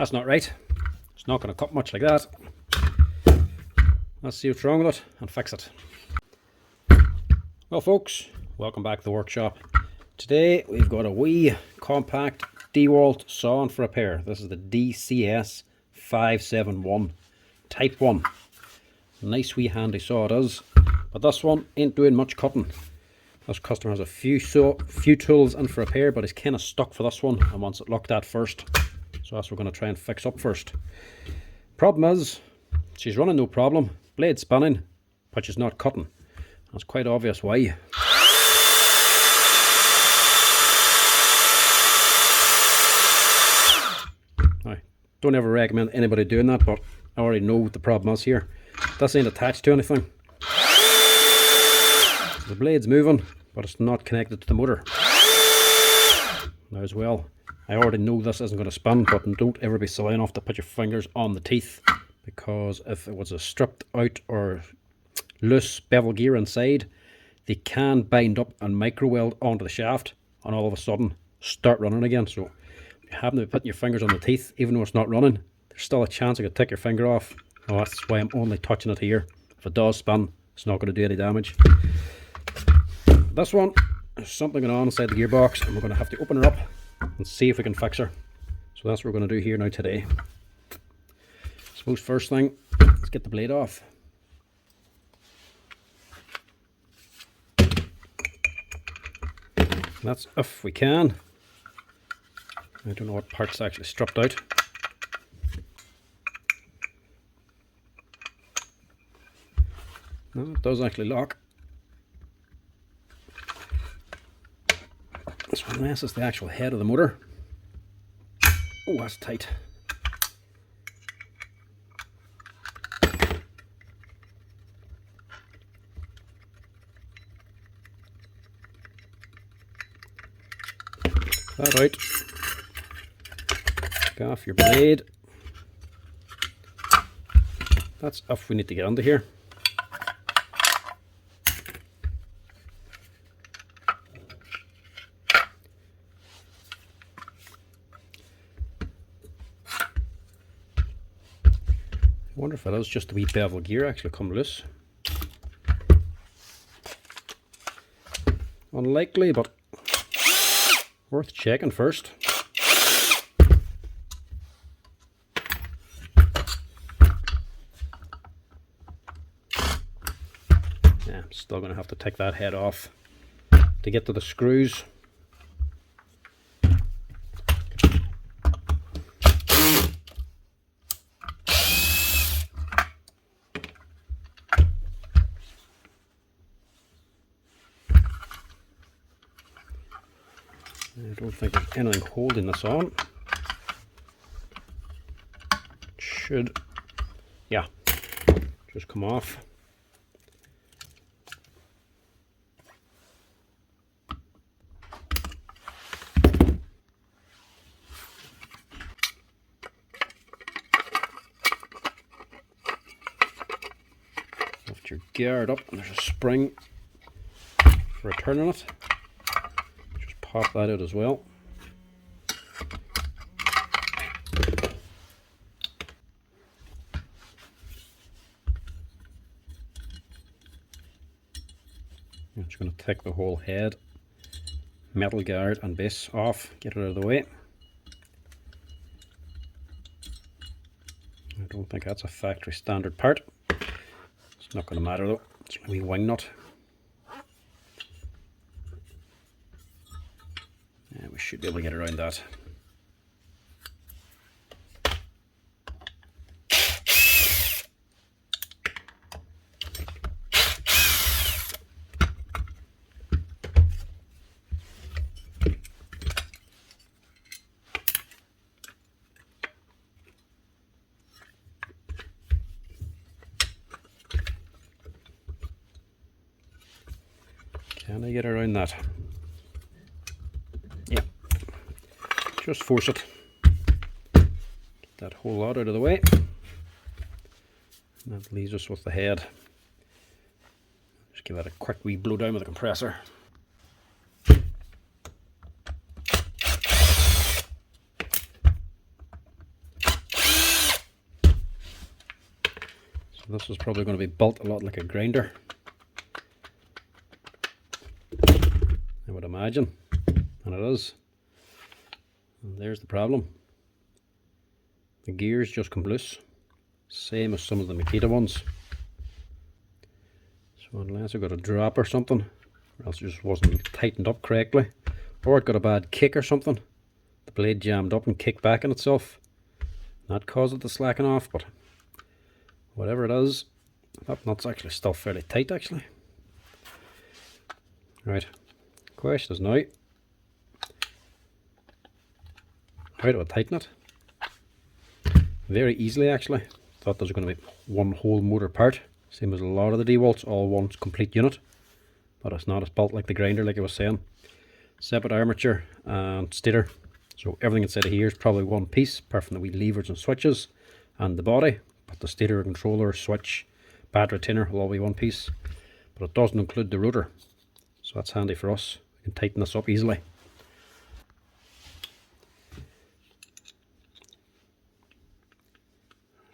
That's not right. It's not going to cut much like that. Let's see what's wrong with it and fix it. Well folks, welcome back to the workshop. Today we've got a wee compact Dewalt saw on for repair. This is the DCS571 Type 1. Nice wee handy saw it is, but this one ain't doing much cutting. This customer has a few tools in for repair, but he's kind of stuck for this one and wants it looked at first. So that's what we're going to try and fix up first. Problem is, she's running no problem, blade spinning, but she's not cutting. That's quite obvious why. Now, don't ever recommend anybody doing that, but I already know what the problem is here. This ain't attached to anything. The blade's moving, but it's not connected to the motor. Now as well, I already know this isn't going to spin, but don't ever be silly enough to put your fingers on the teeth, because if it was a stripped out or loose bevel gear inside, they can bind up and micro weld onto the shaft and all of a sudden start running again. So you happen to be putting your fingers on the teeth, even though it's not running, there's still a chance you could take your finger off. Well, that's why I'm only touching it here. If it does spin, it's not going to do any damage. This one, there's something going on inside the gearbox, and we're going to have to open her up and see if we can fix her. So that's what we're going to do here now today. I suppose first thing, let's get the blade off. That's if we can. I don't know what part's actually stripped out. No, it does actually lock. This one, this is the actual head of the motor. Oh, that's tight. That out. Take off your blade. That's if we need to get under here. I wonder if it is just the wee bevel gear actually come loose. Unlikely, but worth checking first. Yeah, I'm still going to have to take that head off to get to the screws. I don't think there's anything holding this on. Should, yeah, just come off. Lift your guard up, and there's a spring for returning it. Pop that out as well. I'm just going to take the whole head, metal guard and base off, get it out of the way. I don't think that's a factory standard part. It's not going to matter though. It's a wee wing nut. We should be able to get around that. Can I get around that? Yeah. Just force it. Get that whole lot out of the way. And that leaves us with the head. Just give that a quick wee blow down with the compressor. This is probably going to be built a lot like a grinder, I would imagine, and it is. And there's the problem. The gears just come loose, same as some of the Makita ones. So unless I got a drop or something, or else it just wasn't tightened up correctly, or it got a bad kick or something, the blade jammed up and kicked back on itself, that caused it to slacken off. But whatever it is, that nut's actually still fairly tight actually. Right, question is now, how do I tighten it? Very easily actually. Thought there was going to be one whole motor part, same as a lot of the Dewalts, all one complete unit, but it's not. It's built like the grinder, like I was saying. Separate armature and stator, so everything inside of here is probably one piece, apart from the wee levers and switches and the body. But the stator, controller, switch, battery retainer will all be one piece, but it doesn't include the rotor, so that's handy for us. We can tighten this up easily.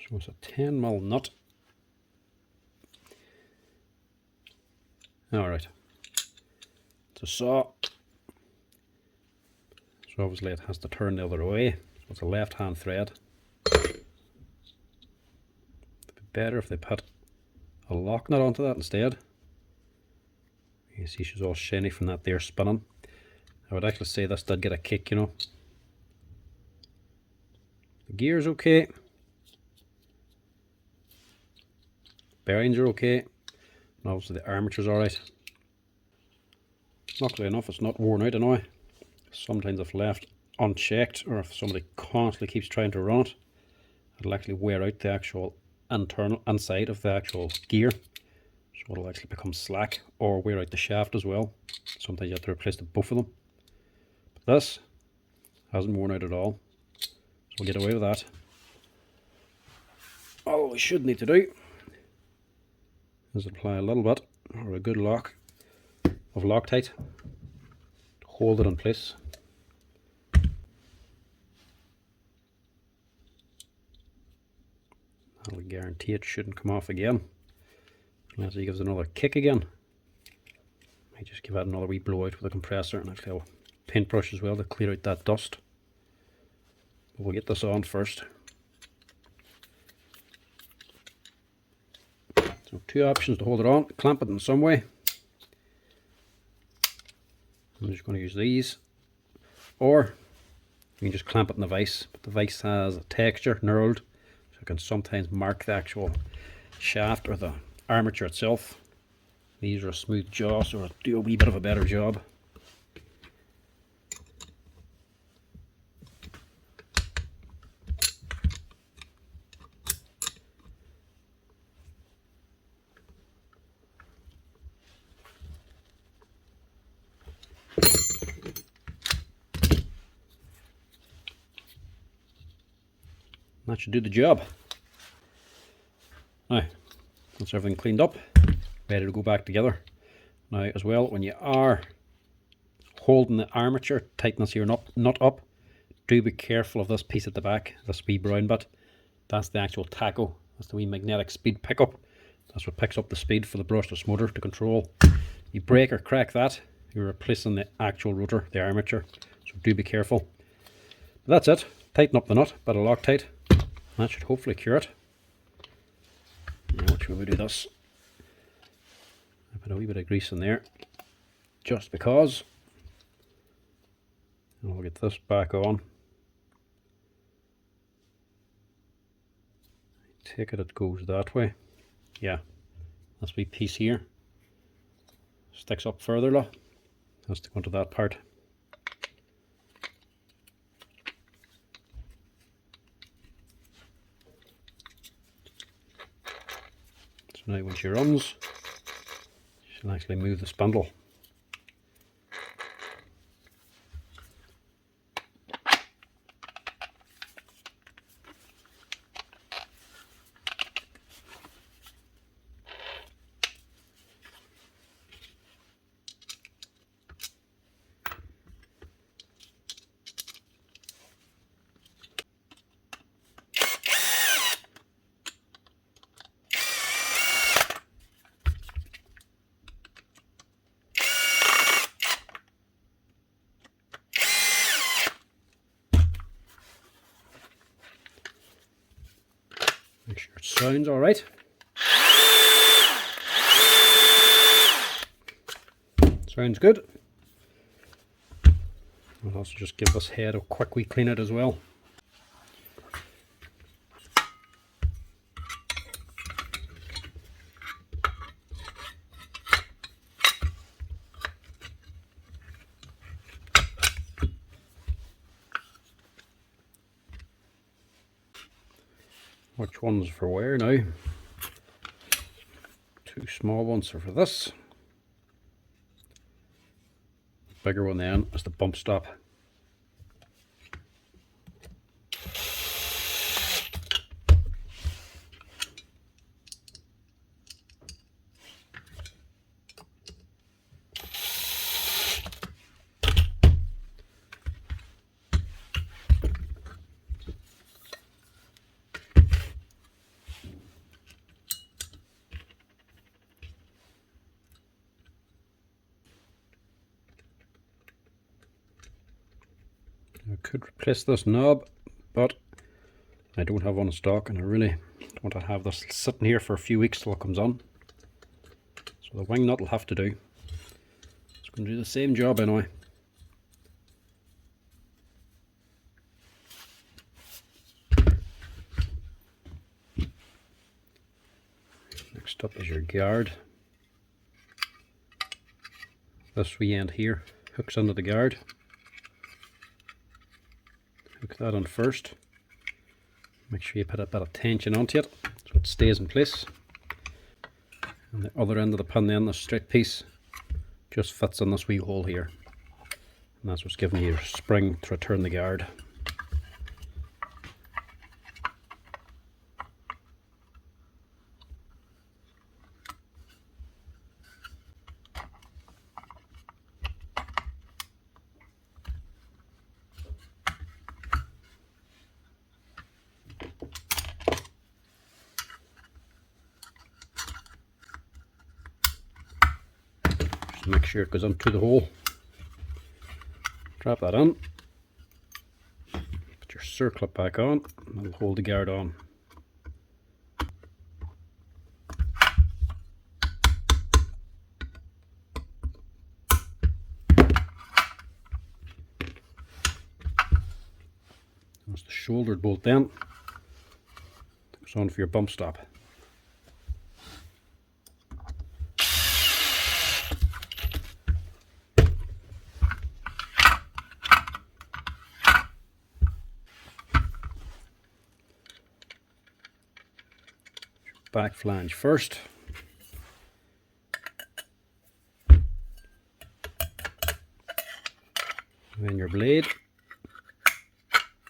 So it's a 10mm nut. Alright, it's a saw, so obviously it has to turn the other way, so it's a left hand thread. It'd be better if they put a lock nut onto that instead. You see she's all shiny from that there spinning. I would actually say this did get a kick, you know. The gear's okay, bearings are okay, and obviously the armature's alright. Luckily enough it's not worn out now. Sometimes if left unchecked, or if somebody constantly keeps trying to run it, it'll actually wear out the actual internal inside of the actual gear, so it'll actually become slack or wear out the shaft as well. Sometimes you have to replace both of them, but this hasn't worn out at all, so we'll get away with that. All we should need to do is apply a little bit, or a good lock of Loctite to hold it in place. That'll guarantee it shouldn't come off again, unless he gives another kick again. Might just give that another wee blowout with a compressor, and actually a paintbrush as well to clear out that dust. But we'll get this on first. So two options to hold it on: clamp it in some way. I'm just going to use these, or you can just clamp it in the vise, but the vise has a texture, knurled, so it can sometimes mark the actual shaft or the armature itself. These are a smooth jaw, so it'll do a wee bit of a better job. That should do the job. Now, that's everything cleaned up, ready to go back together. Now as well, when you are holding the armature, tighten this here nut up, do be careful of this piece at the back, this wee brown bit. That's the actual tacho, that's the wee magnetic speed pickup. That's what picks up the speed for the brushless motor to control. You break or crack that, you're replacing the actual rotor, the armature, so do be careful. But that's it. Tighten up the nut, bit of Loctite. That should hopefully cure it. Now what should we do this? I put a wee bit of grease in there, just because. And we'll get this back on. Take it goes that way. Yeah, this wee piece here sticks up further, look. Has to go into that part. So now when she runs, she'll actually move the spindle. Make sure it sounds alright. Sounds good. I'll also just give this head a quick wee clean out as well. Which one's for where now? Two small ones are for this. The bigger one then is the bump stop. I could replace this knob, but I don't have one in stock, and I really want to have this sitting here for a few weeks till it comes on. So the wing nut will have to do. It's going to do the same job anyway. Next up is your guard. This wee end here hooks under the guard. Hook that on first. Make sure you put a bit of tension onto it so it stays in place. And the other end of the pin then, the straight piece, just fits in this wee hole here. And that's what's giving you your spring to return the guard. Make sure it goes into the hole. Drop that in. Put your circlip back on, and it'll hold the guard on. That's the shouldered bolt then. It goes on for your bump stop. Back flange first. And then your blade.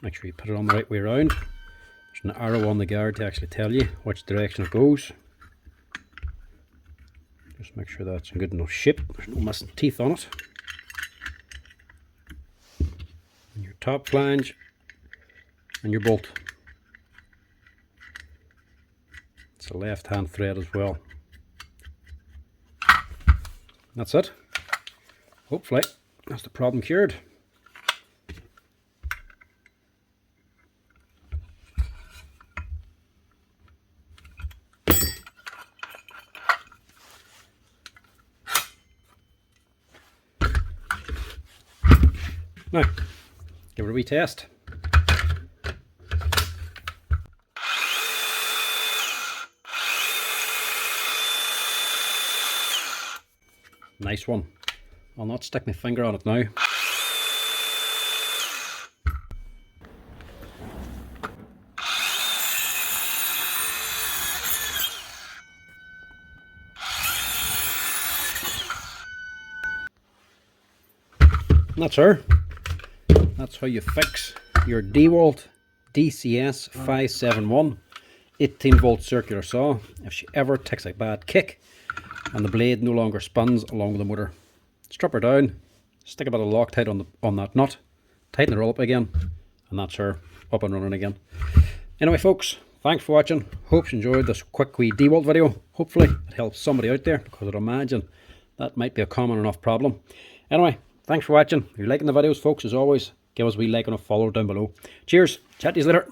Make sure you put it on the right way around. There's an arrow on the guard to actually tell you which direction it goes. Just make sure that's in good enough shape. There's no missing teeth on it. And your top flange and your bolt. It's a left hand thread as well. That's it. Hopefully that's the problem cured. Now, give it a wee test. Nice one. I'll not stick my finger on it now. That's her. That's how you fix your Dewalt DCS571 18 volt circular saw if she ever takes a bad kick and the blade no longer spins along with the motor. Strip her down, stick a bit of Loctite on that nut, tighten her all up again, and that's her up and running again. Anyway folks, thanks for watching. Hope you enjoyed this quick wee Dewalt video. Hopefully it helps somebody out there, because I'd imagine that might be a common enough problem. Anyway, thanks for watching. If you're liking the videos folks, as always, give us a wee like and a follow down below. Cheers, chat to you later.